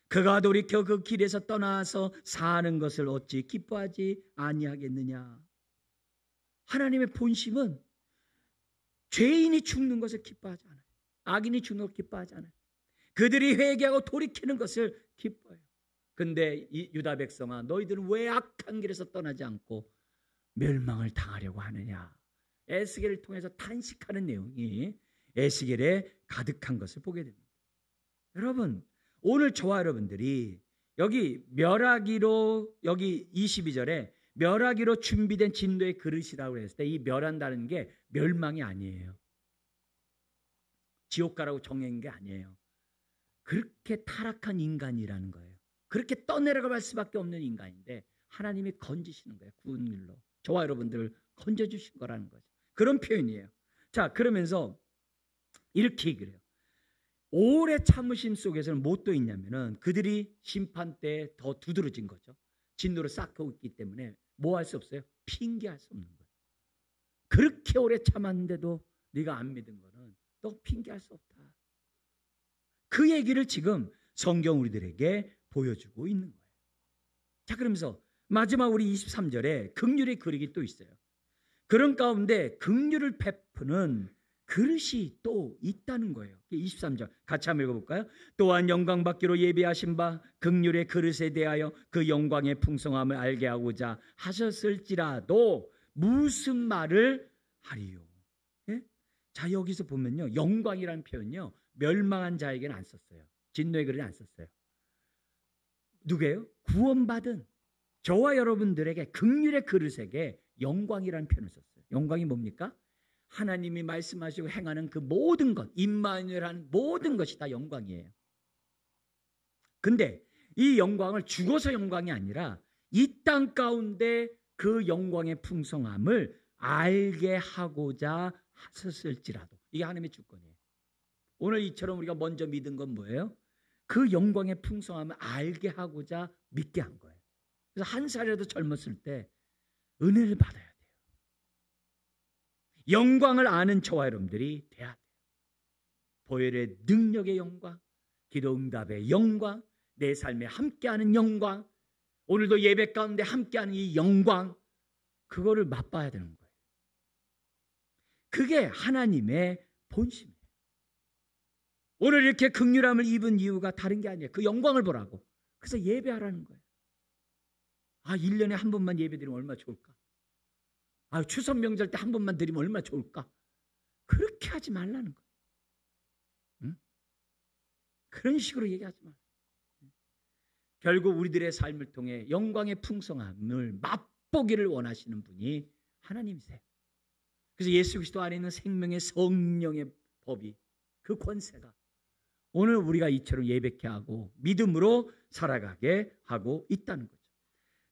그가 돌이켜 그 길에서 떠나서 사는 것을 어찌 기뻐하지 아니하겠느냐. 하나님의 본심은 죄인이 죽는 것을 기뻐하지 않아요. 악인이 죽는 것을 기뻐하지 않아요. 그들이 회개하고 돌이키는 것을 기뻐해요. 근데 이 유다 백성아 너희들은 왜 악한 길에서 떠나지 않고 멸망을 당하려고 하느냐. 에스겔을 통해서 탄식하는 내용이 에스겔에 가득한 것을 보게 됩니다. 여러분 오늘 저와 여러분들이 여기 멸하기로 여기 22절에 멸하기로 준비된 진노의 그릇이라고 했을 때 이 멸한다는 게 멸망이 아니에요. 지옥 가라고 정해진 게 아니에요. 그렇게 타락한 인간이라는 거예요. 그렇게 떠내려갈 수밖에 없는 인간인데 하나님이 건지시는 거예요. 구원 일로 저와 여러분들을 건져주신 거라는 거죠. 그런 표현이에요. 자 그러면서 이렇게 얘기를 해요. 오래 참으심 속에서는 뭐 또 있냐면은 그들이 심판 때 더 두드러진 거죠. 진노를 쌓고 있기 때문에 뭐 할 수 없어요? 핑계할 수 없는 거예요. 그렇게 오래 참았는데도 네가 안 믿은 거는 너 핑계할 수 없다. 그 얘기를 지금 성경 우리들에게 보여주고 있는 거예요. 자 그러면서 마지막 우리 23절에 긍휼의 그릇이 또 있어요. 그런 가운데 긍휼을 베푸는 그릇이 또 있다는 거예요. 23절 같이 한번 읽어볼까요? 또한 영광 받기로 예비하신 바 긍휼의 그릇에 대하여 그 영광의 풍성함을 알게 하고자 하셨을지라도 무슨 말을 하리요. 예? 자 여기서 보면요 영광이라는 표현요 멸망한 자에게는 안 썼어요. 진노의 그릇에 안 썼어요. 누구예요? 구원받은 저와 여러분들에게 긍휼의 그릇에게 영광이라는 표현을 썼어요. 영광이 뭡니까? 하나님이 말씀하시고 행하는 그 모든 것, 임마누엘하는 모든 것이 다 영광이에요. 근데 이 영광을 죽어서 영광이 아니라 이 땅 가운데 그 영광의 풍성함을 알게 하고자 하셨을지라도 이게 하나님의 주권이에요. 오늘 이처럼 우리가 먼저 믿은 건 뭐예요? 그 영광의 풍성함을 알게 하고자 믿게 한 거예요. 그래서 한 살이라도 젊었을 때 은혜를 받아야 돼요. 영광을 아는 저와 여러분들이 돼야 돼요. 보혈의 능력의 영광, 기도 응답의 영광, 내 삶에 함께하는 영광, 오늘도 예배 가운데 함께하는 이 영광, 그거를 맛봐야 되는 거예요. 그게 하나님의 본심이에요. 오늘 이렇게 긍휼함을 입은 이유가 다른 게 아니에요. 그 영광을 보라고. 그래서 예배하라는 거예요. 1년에 한 번만 예배 드리면 얼마나 좋을까? 추석 명절 때 한 번만 드리면 얼마나 좋을까? 그렇게 하지 말라는 거예요. 응? 그런 식으로 얘기하지 마. 결국 우리들의 삶을 통해 영광의 풍성함을 맛보기를 원하시는 분이 하나님이세요. 그래서 예수 그리스도 안에 있는 생명의 성령의 법이, 그 권세가 오늘 우리가 이처럼 예배케 하고 믿음으로 살아가게 하고 있다는 거죠.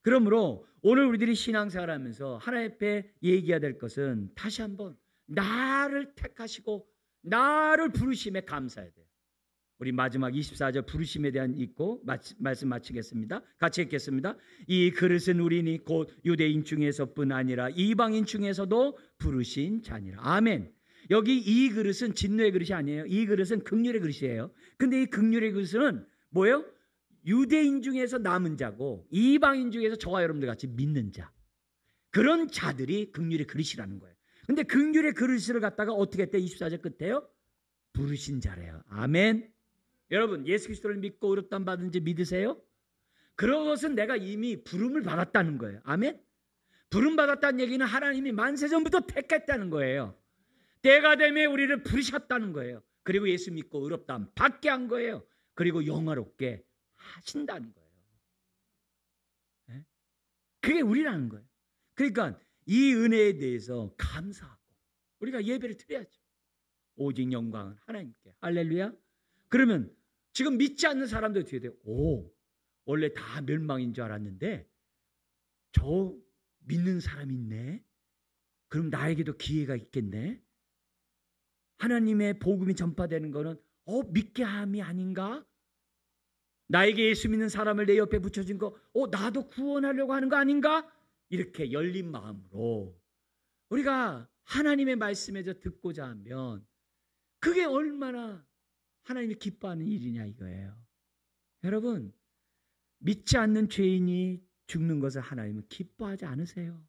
그러므로 오늘 우리들이 신앙생활을 하면서 하나님 앞에 얘기해야 될 것은 다시 한번 나를 택하시고 나를 부르심에 감사해야 돼요. 우리 마지막 24절 부르심에 대한 읽고 말씀 마치겠습니다. 같이 읽겠습니다. 이 그릇은 우리니 곧 유대인 중에서뿐 아니라 이방인 중에서도 부르신 자니라. 아멘. 여기 이 그릇은 진노의 그릇이 아니에요. 이 그릇은 긍휼의 그릇이에요. 근데 이 긍휼의 그릇은 뭐예요? 유대인 중에서 남은 자고 이방인 중에서 저와 여러분들 같이 믿는 자, 그런 자들이 긍휼의 그릇이라는 거예요. 근데 긍휼의 그릇을 갖다가 어떻게 했대? 24절 끝에요. 부르신 자래요. 아멘. 여러분, 예수 그리스도를 믿고 의롭다함 받은지 믿으세요? 그런 것은 내가 이미 부름을 받았다는 거예요. 아멘. 부름 받았다는 얘기는 하나님이 만세전부터 택했다는 거예요. 때가 되면 우리를 부르셨다는 거예요. 그리고 예수 믿고 의롭다함 받게 한 거예요. 그리고 영화롭게 하신다는 거예요. 네? 그게 우리라는 거예요. 그러니까 이 은혜에 대해서 감사하고 우리가 예배를 드려야죠. 오직 영광은 하나님께. 할렐루야. 그러면 지금 믿지 않는 사람들 어떻게 돼요? 원래 다 멸망인 줄 알았는데 저 믿는 사람이 있네. 그럼 나에게도 기회가 있겠네. 하나님의 복음이 전파되는 거는 믿게 함이 아닌가? 나에게 예수 믿는 사람을 내 옆에 붙여준 거 나도 구원하려고 하는 거 아닌가? 이렇게 열린 마음으로 우리가 하나님의 말씀에서 듣고자 하면 그게 얼마나 하나님이 기뻐하는 일이냐 이거예요. 여러분, 믿지 않는 죄인이 죽는 것을 하나님은 기뻐하지 않으세요.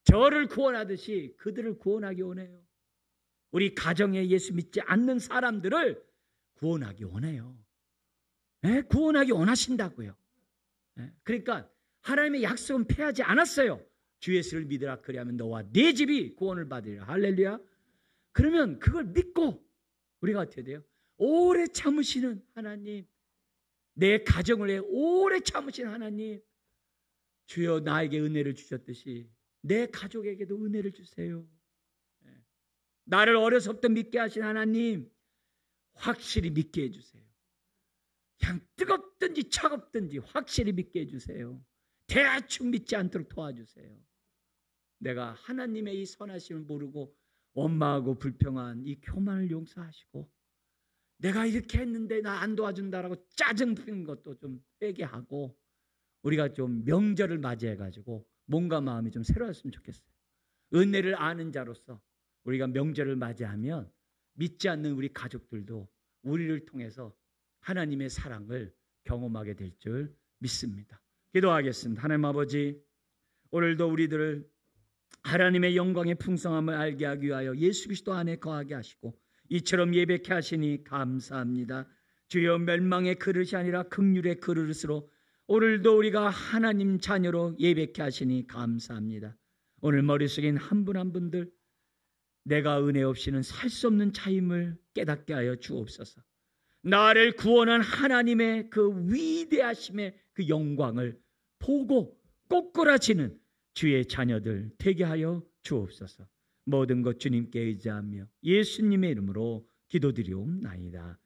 저를 구원하듯이 그들을 구원하기 원해요. 우리 가정에 예수 믿지 않는 사람들을 구원하기 원해요. 네, 구원하기 원하신다고요. 네, 그러니까 하나님의 약속은 패하지 않았어요. 주 예수를 믿으라 그리하면 너와 네 집이 구원을 받으리라. 할렐루야. 그러면 그걸 믿고 우리가 어떻게 돼요? 오래 참으시는 하나님, 내 가정을 오래 참으시는 하나님, 주여 나에게 은혜를 주셨듯이 내 가족에게도 은혜를 주세요. 나를 어려서부터 믿게 하신 하나님, 확실히 믿게 해주세요. 그냥 뜨겁든지 차갑든지 확실히 믿게 해주세요. 대충 믿지 않도록 도와주세요. 내가 하나님의 이 선하심을 모르고 원망하고 불평한 이 교만을 용서하시고, 내가 이렇게 했는데 나 안 도와준다라고 짜증 피는 것도 좀 회개하고, 우리가 좀 명절을 맞이해가지고 몸과 마음이 좀 새로웠으면 좋겠어요. 은혜를 아는 자로서 우리가 명절을 맞이하면 믿지 않는 우리 가족들도 우리를 통해서 하나님의 사랑을 경험하게 될 줄 믿습니다. 기도하겠습니다. 하나님 아버지, 오늘도 우리들을 하나님의 영광의 풍성함을 알게 하기 위하여 예수 그리스도 안에 거하게 하시고 이처럼 예배케 하시니 감사합니다. 주여, 멸망의 그릇이 아니라 긍휼의 그릇으로 오늘도 우리가 하나님 자녀로 예배케 하시니 감사합니다. 오늘 머릿속에 있는 한 분 한 분들, 내가 은혜 없이는 살 수 없는 자임을 깨닫게 하여 주옵소서. 나를 구원한 하나님의 그 위대하심의 그 영광을 보고 꼬꾸라지는 주의 자녀들 되게 하여 주옵소서. 모든 것 주님께 의지하며 예수님의 이름으로 기도드리옵나이다.